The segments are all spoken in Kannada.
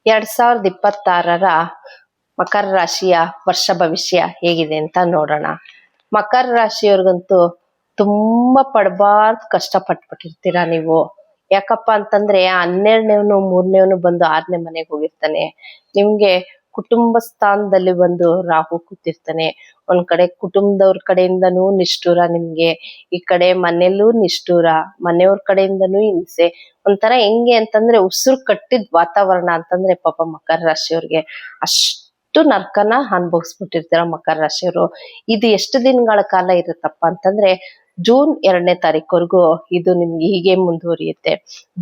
2026ರ ಮಕರ ರಾಶಿಯ ವರ್ಷ ಭವಿಷ್ಯ ಹೇಗಿದೆ ಅಂತ ನೋಡೋಣ. ಮಕರ ರಾಶಿಯವ್ರಿಗಂತೂ ತುಂಬಾ ಪಡಬಾರ್ದು ಕಷ್ಟ ಪಟ್ಬಿಟ್ಟಿರ್ತೀರಾ ನೀವು. ಯಾಕಪ್ಪ ಅಂತಂದ್ರೆ 12ನೇವನು 3ನೇವನು ಬಂದು 6ನೇ ಮನೆಗೆ ಹೋಗಿರ್ತಾನೆ. ನಿಮ್ಗೆ ಕುಟುಂಬ ಸ್ಥಾನದಲ್ಲಿ ಬಂದು ರಾಹು ಕೂತಿರ್ತಾನೆ. ಒಂದ್ ಕಡೆ ಕುಟುಂಬದವ್ರ ಕಡೆಯಿಂದನೂ ನಿಷ್ಠೂರ ನಿಮ್ಗೆ, ಈ ಕಡೆ ಮನೆಯಲ್ಲೂ ನಿಷ್ಠೂರ, ಮನೆಯವ್ರ ಕಡೆಯಿಂದನೂ ಹಿಂಸೆ. ಒಂಥರ ಹೆಂಗೆ ಅಂತಂದ್ರೆ ಉಸಿರು ಕಟ್ಟಿದ್ ವಾತಾವರಣ ಅಂತಂದ್ರೆ ಪಾಪ ಮಕರ ರಾಶಿಯವ್ರಿಗೆ ಅಷ್ಟು ನರ್ಕನ ಅನ್ಭವಿಸ್ಬಿಟ್ಟಿರ್ತಾರ ಮಕರ ರಾಶಿಯವರು. ಇದು ಎಷ್ಟು ದಿನಗಳ ಕಾಲ ಇರುತ್ತಪ್ಪ ಅಂತಂದ್ರೆ ಜೂನ್ 2ನೇ ತಾರೀಕುವರೆಗೂ ಇದು ನಿಮ್ಗೆ ಹೀಗೆ ಮುಂದುವರಿಯುತ್ತೆ.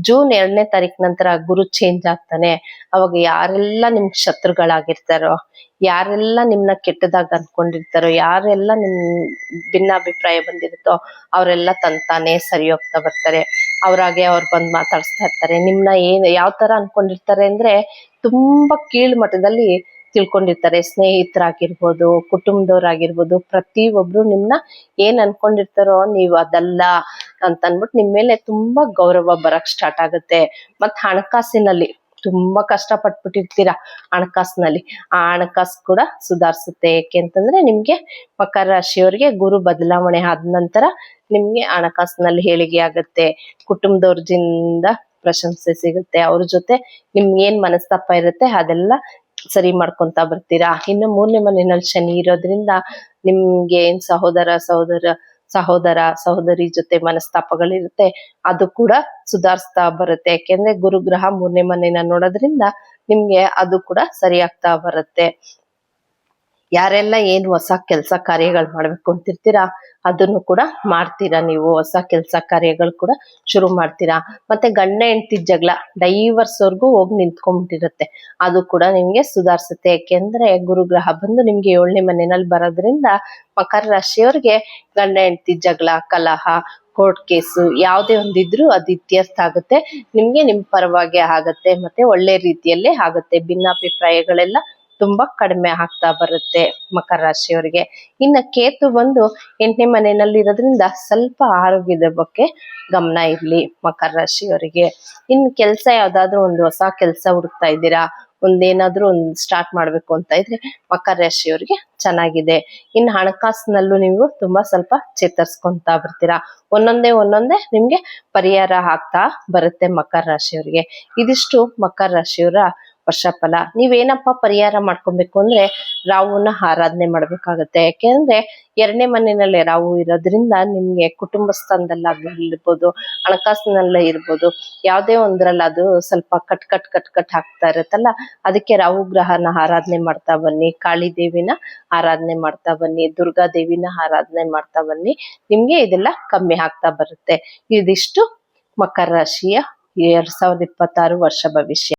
ಜೂನ್ 2ನೇ ತಾರೀಕು ನಂತರ ಗುರು ಚೇಂಜ್ ಆಗ್ತಾನೆ. ಅವಾಗ ಯಾರೆಲ್ಲ ನಿಮ್ಗೆ ಶತ್ರುಗಳಾಗಿರ್ತಾರೋ, ಯಾರೆಲ್ಲ ನಿಮ್ನ ಕೆಟ್ಟದಾಗ ಅನ್ಕೊಂಡಿರ್ತಾರೋ, ಯಾರೆಲ್ಲ ನಿಮ್ ಭಿನ್ನಾಭಿಪ್ರಾಯ ಬಂದಿರುತ್ತೋ ಅವರೆಲ್ಲ ತಂತಾನೆ ಸರಿ ಹೋಗ್ತಾ ಬರ್ತಾರೆ. ಅವ್ರಾಗೆ ಅವ್ರು ಬಂದ್ ಮಾತಾಡ್ಸ್ತಾ ಇರ್ತಾರೆ. ನಿಮ್ನ ಯಾವ ತರ ಅನ್ಕೊಂಡಿರ್ತಾರೆ ಅಂದ್ರೆ ತುಂಬಾ ಕೀಳ್ ಮಟ್ಟದಲ್ಲಿ ತಿಳ್ಕೊಂಡಿರ್ತಾರೆ. ಸ್ನೇಹಿತರಾಗಿರ್ಬೋದು, ಕುಟುಂಬದವ್ರಾಗಿರ್ಬೋದು, ಪ್ರತಿ ಒಬ್ರು ನಿಮ್ನ ಏನ್ ಅನ್ಕೊಂಡಿರ್ತಾರೋ ನೀವು ಅದಲ್ಲ ಅಂತ ಅನ್ಬಿಟ್ಟು ನಿಮ್ ಮೇಲೆ ತುಂಬಾ ಗೌರವ ಬರಕ್ ಸ್ಟಾರ್ಟ್ ಆಗುತ್ತೆ. ಮತ್ ಹಣಕಾಸಿನಲ್ಲಿ ತುಂಬಾ ಕಷ್ಟ ಪಟ್ಬಿಟ್ಟಿರ್ತೀರಾ. ಹಣಕಾಸಿನಲ್ಲಿ ಆ ಹಣಕಾಸು ಕೂಡ ಸುಧಾರಿಸುತ್ತೆ. ಯಾಕೆ ಅಂತಂದ್ರೆ ನಿಮ್ಗೆ ಮಕರ ರಾಶಿಯವರಿಗೆ ಗುರು ಬದಲಾವಣೆ ಆದ ನಂತರ ನಿಮ್ಗೆ ಹಣಕಾಸಿನಲ್ಲಿ ಏಳಿಗೆ ಆಗುತ್ತೆ. ಕುಟುಂಬದವ್ರದಿಂದ ಪ್ರಶಂಸೆ ಸಿಗುತ್ತೆ. ಅವ್ರ ಜೊತೆ ನಿಮ್ಗೆ ಏನ್ ಮನಸ್ತಾಪ ಇರುತ್ತೆ ಅದೆಲ್ಲ ಸರಿ ಮಾಡ್ಕೊಂತ ಬರ್ತೀರಾ. ಇನ್ನು 3ನೇ ಮನೆಯಲ್ಲಿ ಶನಿ ಇರೋದ್ರಿಂದ ನಿಮ್ಗೆ ಏನ್ ಸಹೋದರ ಸಹೋದರಿ ಜೊತೆ ಮನಸ್ತಾಪಗಳಿರುತ್ತೆ ಅದು ಕೂಡ ಸುಧಾರಿಸ್ತಾ ಬರುತ್ತೆ. ಯಾಕೆಂದ್ರೆ ಗುರುಗ್ರಹ 3ನೇ ಮನೆಯನ್ನ ನೋಡೋದ್ರಿಂದ ನಿಮ್ಗೆ ಅದು ಕೂಡ ಸರಿ ಆಗ್ತಾ ಬರುತ್ತೆ. ಯಾರೆಲ್ಲ ಏನು ಹೊಸ ಕೆಲಸ ಕಾರ್ಯಗಳು ಮಾಡ್ಬೇಕು ಅಂತಿರ್ತೀರಾ ಅದನ್ನು ಕೂಡ ಮಾಡ್ತೀರಾ. ನೀವು ಹೊಸ ಕೆಲಸ ಕಾರ್ಯಗಳು ಕೂಡ ಶುರು ಮಾಡ್ತೀರಾ. ಮತ್ತೆ ಗಂಡ ಹೆಂಡತಿ ಜಗಳ ಡೈವರ್ಸ್ ವರ್ಗೂ ಹೋಗಿ ನಿಂತ್ಕೊಂಡ್ಬಿಟ್ಟಿರುತ್ತೆ. ಅದು ಕೂಡ ನಿಮ್ಗೆ ಸುಧಾರಿಸುತ್ತೆ. ಯಾಕೆಂದ್ರೆ ಗುರುಗ್ರಹ ಬಂದು ನಿಮ್ಗೆ 7ನೇ ಮನೆಯಲ್ಲಿ ಬರೋದ್ರಿಂದ ಮಕರ ರಾಶಿಯವ್ರಿಗೆ ಗಂಡ ಹೆಂಡತಿ ಜಗಳ, ಕಲಹ, ಕೋರ್ಟ್ ಕೇಸು ಯಾವುದೇ ಒಂದಿದ್ರು ಅದು ಇತ್ಯರ್ಥ ಆಗುತ್ತೆ. ನಿಮ್ಗೆ ನಿಮ್ ಪರವಾಗಿ ಆಗತ್ತೆ. ಮತ್ತೆ ಒಳ್ಳೆ ರೀತಿಯಲ್ಲೇ ಆಗುತ್ತೆ. ಭಿನ್ನಾಭಿಪ್ರಾಯಗಳೆಲ್ಲ ತುಂಬಾ ಕಡಿಮೆ ಆಗ್ತಾ ಬರುತ್ತೆ ಮಕರ ರಾಶಿಯವರಿಗೆ. ಇನ್ನ ಕೇತು ಬಂದು 8ನೇ ಮನೆಯಲ್ಲಿ ಇರೋದ್ರಿಂದ ಸ್ವಲ್ಪ ಆರೋಗ್ಯದ ಬಗ್ಗೆ ಗಮನ ಇರ್ಲಿ ಮಕರ ರಾಶಿಯವರಿಗೆ. ಇನ್ ಕೆಲ್ಸ ಯಾವ್ದಾದ್ರು ಒಂದು ಹೊಸ ಕೆಲ್ಸ ಹುಡುಕ್ತಾ ಇದ್ದೀರಾ, ಒಂದೇನಾದ್ರೂ ಒಂದು ಸ್ಟಾರ್ಟ್ ಮಾಡ್ಬೇಕು ಅಂತ ಇದ್ರೆ ಮಕರ ರಾಶಿಯವರಿಗೆ ಚೆನ್ನಾಗಿದೆ. ಇನ್ನು ಹಣಕಾಸಿನಲ್ಲೂ ನೀವು ತುಂಬಾ ಸ್ವಲ್ಪ ಚೇತರಿಸ್ಕೊಂತಾ ಬರ್ತೀರಾ. ಒಂದೊಂದೇ ನಿಮ್ಗೆ ಪರಿಹಾರ ಆಗ್ತಾ ಬರುತ್ತೆ ಮಕರ ರಾಶಿಯವರಿಗೆ. ಇದಿಷ್ಟು ಮಕರ ರಾಶಿಯವರ ವರ್ಷಫಲ. ನೀವೇನಪ್ಪ ಪರಿಹಾರ ಮಾಡ್ಕೊಬೇಕು ಅಂದ್ರೆ ರಾಹುನ ಆರಾಧನೆ ಮಾಡ್ಬೇಕಾಗತ್ತೆ. ಯಾಕೆಂದ್ರೆ 2ನೇ ಮನೆಯಲ್ಲೇ ರಾಹು ಇರೋದ್ರಿಂದ ನಿಮ್ಗೆ ಕುಟುಂಬ ಸ್ಥಾನದಲ್ಲಾಗಿರ್ಬೋದು, ಹಣಕಾಸಿನಲ್ಲೇ ಇರ್ಬೋದು, ಯಾವ್ದೇ ಒಂದ್ರಲ್ಲಿ ಅದು ಸ್ವಲ್ಪ ಕಟ್ ಆಗ್ತಾ ಇರತ್ತಲ್ಲ, ಅದಕ್ಕೆ ರಾಹು ಗ್ರಹನ ಆರಾಧನೆ ಮಾಡ್ತಾ ಬನ್ನಿ. ಕಾಳಿ ದೇವಿನ ಆರಾಧನೆ ಮಾಡ್ತಾ ಬನ್ನಿ. ದುರ್ಗಾ ದೇವಿನ ಆರಾಧನೆ ಮಾಡ್ತಾ ಬನ್ನಿ. ನಿಮ್ಗೆ ಇದೆಲ್ಲ ಕಮ್ಮಿ ಆಗ್ತಾ ಬರುತ್ತೆ. ಇದಿಷ್ಟು ಮಕರ ರಾಶಿಯ 2026 ವರ್ಷ ಭವಿಷ್ಯ.